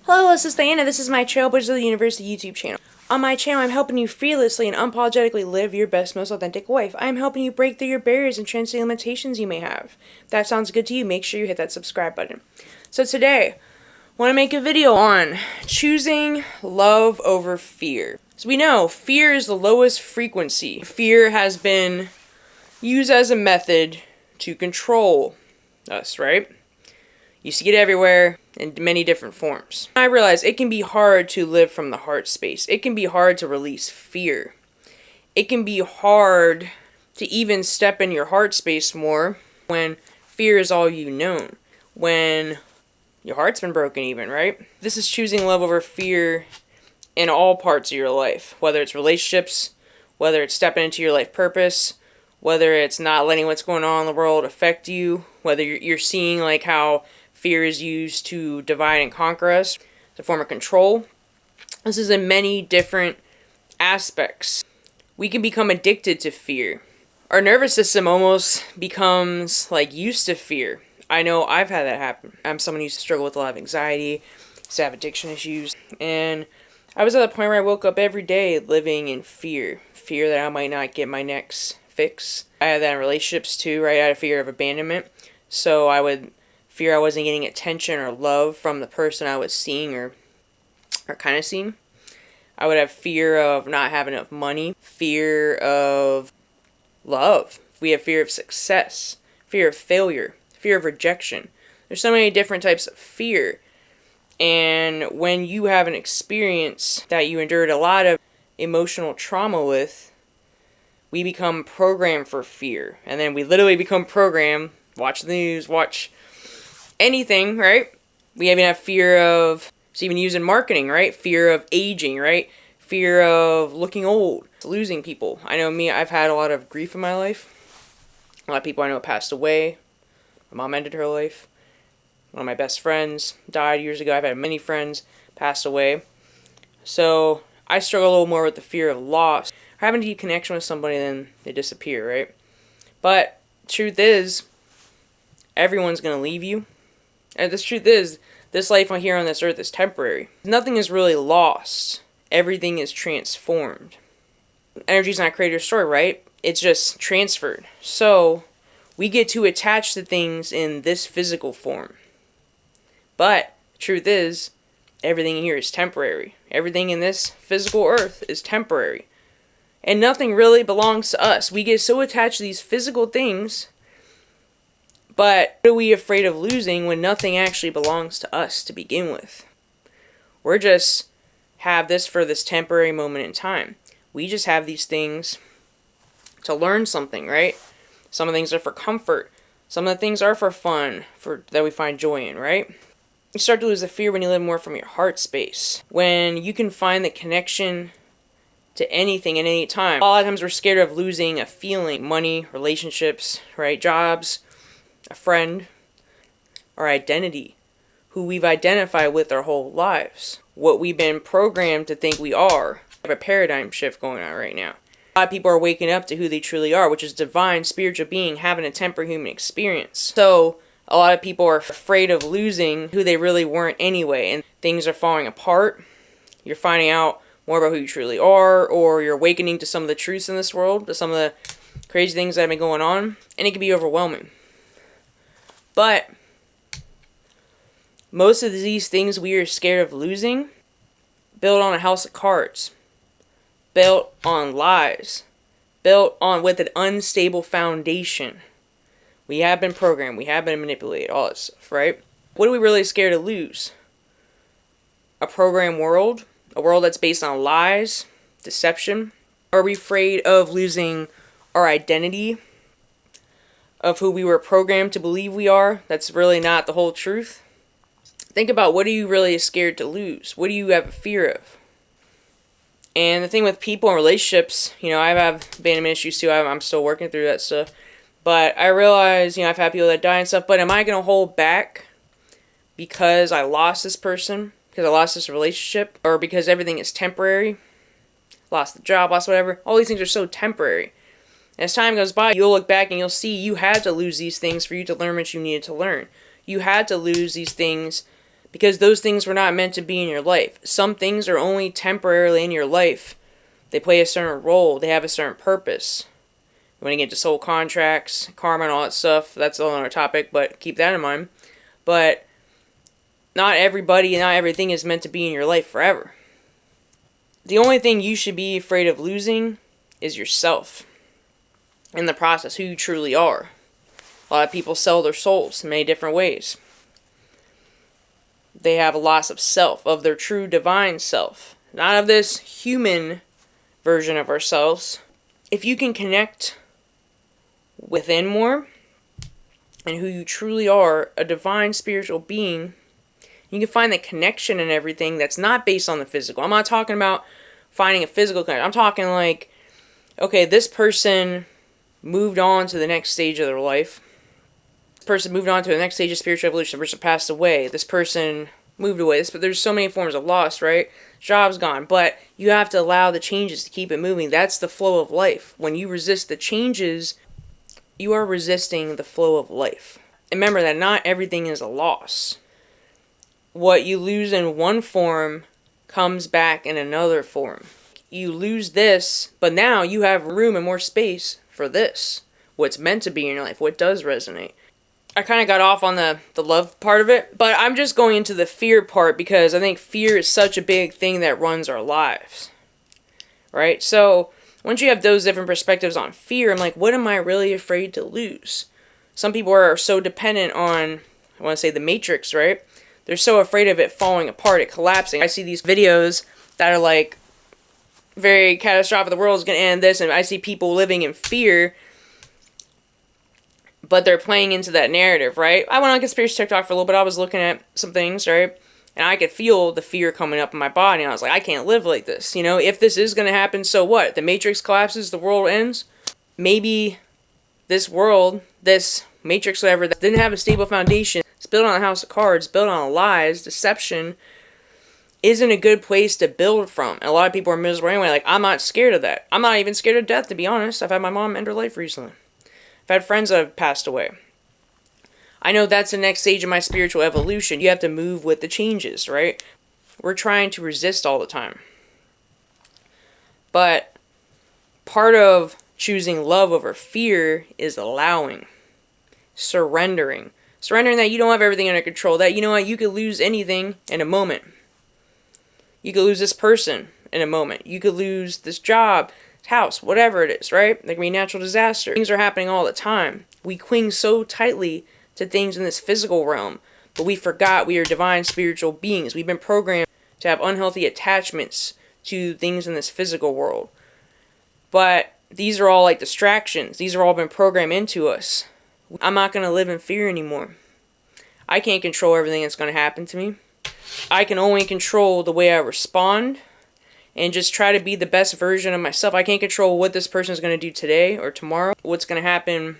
Hello, this is Diana. This is my Trailblazers of the University YouTube channel. On my channel, I'm helping you fearlessly and unapologetically live your best, most authentic life. I'm helping you break through your barriers and transcend limitations you may have. If that sounds good to you, make sure you hit that subscribe button. So today, I want to make a video on choosing love over fear. So we know fear is the lowest frequency. Fear has been used as a method to control us, right? You see it everywhere in many different forms. I realize it can be hard to live from the heart space. It can be hard to release fear. It can be hard to even step in your heart space more when fear is all you know. When your heart's been broken even, right? This is choosing love over fear in all parts of your life. Whether it's relationships, whether it's stepping into your life purpose, whether it's not letting what's going on in the world affect you, whether you're seeing like how fear is used to divide and conquer us. It's a form of control. This is in many different aspects. We can become addicted to fear. Our nervous system almost becomes like used to fear. I know I've had that happen. I'm someone who used to struggle with a lot of anxiety, used to have addiction issues, and I was at a point where I woke up every day living in fear. Fear that I might not get my next fix. I had that in relationships too, right? I had a fear of abandonment. So I would fear I wasn't getting attention or love from the person I was seeing or kind of seeing. I would have fear of not having enough money, fear of love. We have fear of success, fear of failure, fear of rejection. There's so many different types of fear. And when you have an experience that you endured a lot of emotional trauma with, we become programmed for fear. And then we literally become programmed, watch the news, watch anything, right? We even have fear of, it's even used in marketing, right? Fear of aging, right? Fear of looking old, losing people. I know me, I've had a lot of grief in my life. A lot of people I know passed away. My mom ended her life. One of my best friends died years ago. I've had many friends pass away. So I struggle a little more with the fear of loss. Having a deep connection with somebody, then they disappear, right? But truth is, everyone's going to leave you. And the truth is, this life here on this earth is temporary. Nothing is really lost. Everything is transformed. Energy's not created or stored, right? It's just transferred. So, we get too attached to things in this physical form. But, the truth is, everything here is temporary. Everything in this physical earth is temporary. And nothing really belongs to us. We get so attached to these physical things. But what are we afraid of losing when nothing actually belongs to us to begin with? We're just have this for this temporary moment in time. We just have these things to learn something, right? Some of the things are for comfort. Some of the things are for fun, that we find joy in, right? You start to lose the fear when you live more from your heart space. When you can find the connection to anything at any time. A lot of times we're scared of losing a feeling, money, relationships, right? Jobs, a friend, our identity, who we've identified with our whole lives, what we've been programmed to think we are. We have a paradigm shift going on right now. A lot of people are waking up to who they truly are, which is divine, spiritual being, having a temporary human experience. So, a lot of people are afraid of losing who they really weren't anyway, and things are falling apart. You're finding out more about who you truly are, or you're awakening to some of the truths in this world, to some of the crazy things that have been going on, and it can be overwhelming. But most of these things we are scared of losing built on a house of cards, built on lies, built on with an unstable foundation. We have been programmed, we have been manipulated, all this stuff, right? What are we really scared to lose? A programmed world? A world that's based on lies, deception? Are we afraid of losing our identity? Of who we were programmed to believe we are, that's really not the whole truth. Think about, what are you really scared to lose? What do you have a fear of? And the thing with people and relationships, I have abandonment issues too. I'm still working through that stuff. But I realize, I've had people that die and stuff, but am I going to hold back because I lost this person? Because I lost this relationship? Or because everything is temporary? Lost the job, lost whatever? All these things are so temporary. As time goes by, you'll look back and you'll see you had to lose these things for you to learn what you needed to learn. You had to lose these things because those things were not meant to be in your life. Some things are only temporarily in your life. They play a certain role. They have a certain purpose. When you get into soul contracts, karma and all that stuff, that's another topic, but keep that in mind. But not everybody and not everything is meant to be in your life forever. The only thing you should be afraid of losing is yourself. In the process, who you truly are. A lot of people sell their souls in many different ways. They have a loss of self, of their true divine self. Not of this human version of ourselves. If you can connect within more, and who you truly are, a divine spiritual being, you can find the connection in everything that's not based on the physical. I'm not talking about finding a physical connection. I'm talking like, okay, this person moved on to the next stage of their life. This person moved on to the next stage of spiritual evolution. This person passed away. This person moved away. But there's so many forms of loss, right? Job's gone. But you have to allow the changes to keep it moving. That's the flow of life. When you resist the changes, you are resisting the flow of life. And remember that not everything is a loss. What you lose in one form comes back in another form. You lose this, but now you have room and more space for this. What's meant to be in your life, what does resonate. I kind of got off on the love part of it, but I'm just going into the fear part because I think fear is such a big thing that runs our lives. Right? So, once you have those different perspectives on fear, I'm like, what am I really afraid to lose? Some people are so dependent on, I want to say the Matrix, right? They're so afraid of it falling apart, it collapsing. I see these videos that are like, very catastrophic, the world is going to end this, and I see people living in fear, but they're playing into that narrative, right? I went on conspiracy TikTok for a little bit, I was looking at some things, right? And I could feel the fear coming up in my body, and I was like, I can't live like this, you know? If this is going to happen, so what? The Matrix collapses, the world ends? Maybe this world, this Matrix, whatever, that didn't have a stable foundation, it's built on a house of cards, built on lies, deception, isn't a good place to build from. And a lot of people are miserable anyway. Like, I'm not scared of that. I'm not even scared of death, to be honest. I've had my mom end her life recently. I've had friends that have passed away. I know that's the next stage of my spiritual evolution. You have to move with the changes, right? We're trying to resist all the time. But part of choosing love over fear is allowing. Surrendering. Surrendering that you don't have everything under control. That, you know what, you could lose anything in a moment. You could lose this person in a moment. You could lose this job, house, whatever it is, right? There can be a natural disaster. Things are happening all the time. We cling so tightly to things in this physical realm, but we forgot we are divine spiritual beings. We've been programmed to have unhealthy attachments to things in this physical world. But these are all like distractions. These are all been programmed into us. I'm not going to live in fear anymore. I can't control everything that's going to happen to me. I can only control the way I respond and just try to be the best version of myself. I can't control what this person is going to do today or tomorrow, what's going to happen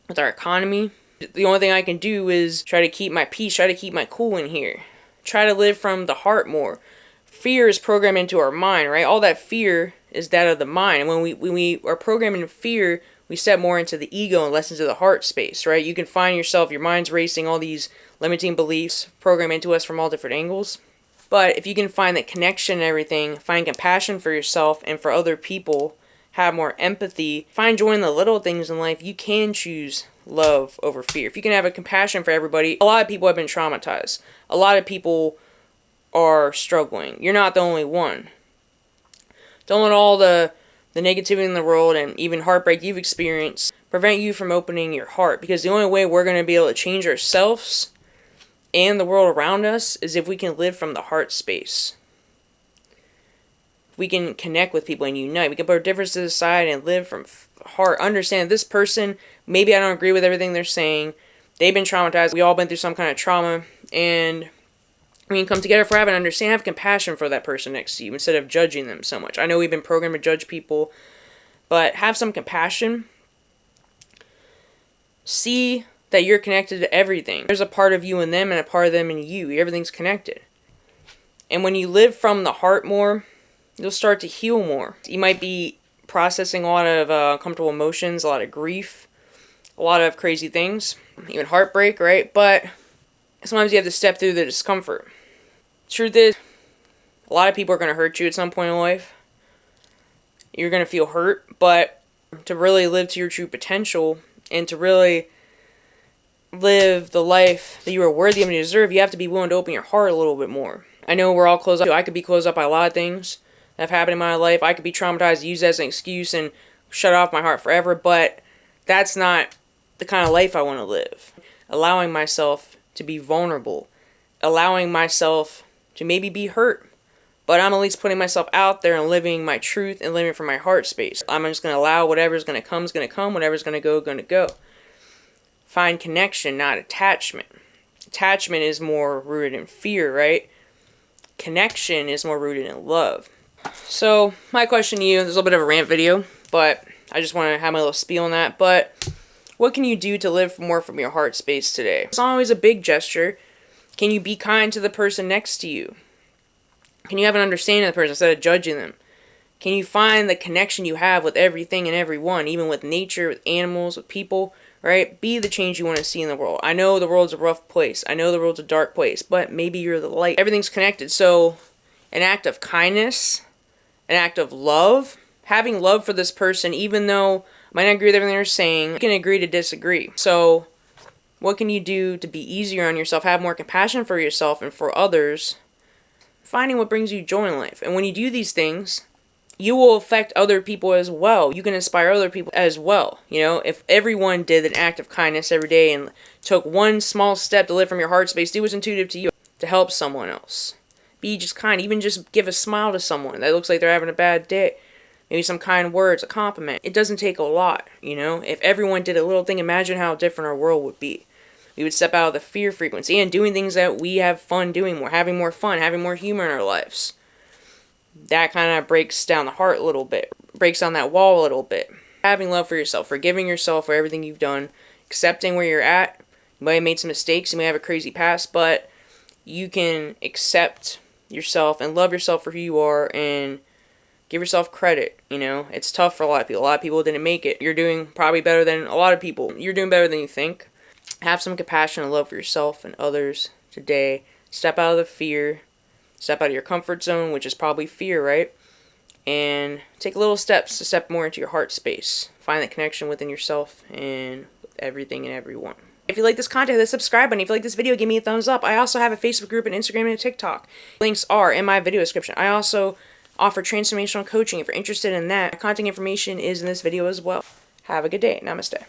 with our economy. The only thing I can do is try to keep my peace, try to keep my cool in here. Try to live from the heart more. Fear is programmed into our mind, right? All that fear is that of the mind. And when we are programmed in fear, we step more into the ego and less into the heart space, right? You can find yourself, your mind's racing, all these limiting beliefs programmed into us from all different angles. But if you can find that connection and everything, find compassion for yourself and for other people, have more empathy, find joy in the little things in life, you can choose love over fear. If you can have a compassion for everybody, a lot of people have been traumatized. A lot of people are struggling. You're not the only one. Don't let all the negativity in the world and even heartbreak you've experienced prevent you from opening your heart. Because the only way we're going to be able to change ourselves and the world around us is if we can live from the heart space. We can connect with people and unite. We can put our differences aside and live from heart. Understand this person, maybe I don't agree with everything they're saying. They've been traumatized. We all been through some kind of trauma. And we can come together forever and understand, have compassion for that person next to you instead of judging them so much. I know we've been programmed to judge people, but have some compassion. See that you're connected to everything. There's a part of you in them and a part of them in you. Everything's connected. And when you live from the heart more, you'll start to heal more. You might be processing a lot of uncomfortable emotions, a lot of grief, a lot of crazy things, even heartbreak, right? But sometimes you have to step through the discomfort. Truth is, a lot of people are going to hurt you at some point in life. You're going to feel hurt, but to really live to your true potential and to really live the life that you are worthy of and deserve, you have to be willing to open your heart a little bit more. I know we're all closed up. I could be closed up by a lot of things that have happened in my life. I could be traumatized, use that as an excuse, and shut off my heart forever, but that's not the kind of life I want to live. Allowing myself to be vulnerable, allowing myself to maybe be hurt, but I'm at least putting myself out there and living my truth and living from my heart space. I'm just going to allow whatever's going to come is going to come, whatever's going to go. Find connection, not attachment. Attachment is more rooted in fear, right? Connection is more rooted in love. So, my question to you, this is a little bit of a rant video, but I just want to have my little spiel on that. But what can you do to live more from your heart space today? It's not always a big gesture. Can you be kind to the person next to you? Can you have an understanding of the person instead of judging them? Can you find the connection you have with everything and everyone, even with nature, with animals, with people, right? Be the change you want to see in the world. I know the world's a rough place. I know the world's a dark place, but maybe you're the light. Everything's connected. So an act of kindness, an act of love, having love for this person, even though I might not agree with everything they're saying, you can agree to disagree. So what can you do to be easier on yourself, have more compassion for yourself and for others? Finding what brings you joy in life. And when you do these things, you will affect other people as well. You can inspire other people as well. You know, if everyone did an act of kindness every day and took one small step to live from your heart space, do what's intuitive to you to help someone else. Be just kind. Even just give a smile to someone that looks like they're having a bad day. Maybe some kind words, a compliment. It doesn't take a lot, you know. If everyone did a little thing, imagine how different our world would be. We would step out of the fear frequency and doing things that we have fun doing more, having more fun, having more humor in our lives. That kind of breaks down the heart a little bit, breaks down that wall a little bit. Having love for yourself, forgiving yourself for everything you've done, accepting where you're at. You might have made some mistakes, you may have a crazy past, but you can accept yourself and love yourself for who you are and give yourself credit. You know, it's tough for a lot of people. A lot of people didn't make it. You're doing probably better than a lot of people. You're doing better than you think. Have some compassion and love for yourself and others today. Step out of the fear. Step out of your comfort zone, which is probably fear, right? And take little steps to step more into your heart space. Find that connection within yourself and with everything and everyone. If you like this content, hit the subscribe button. If you like this video, give me a thumbs up. I also have a Facebook group, an Instagram, and a TikTok. Links are in my video description. I also offer transformational coaching if you're interested in that. Contact information is in this video as well. Have a good day. Namaste.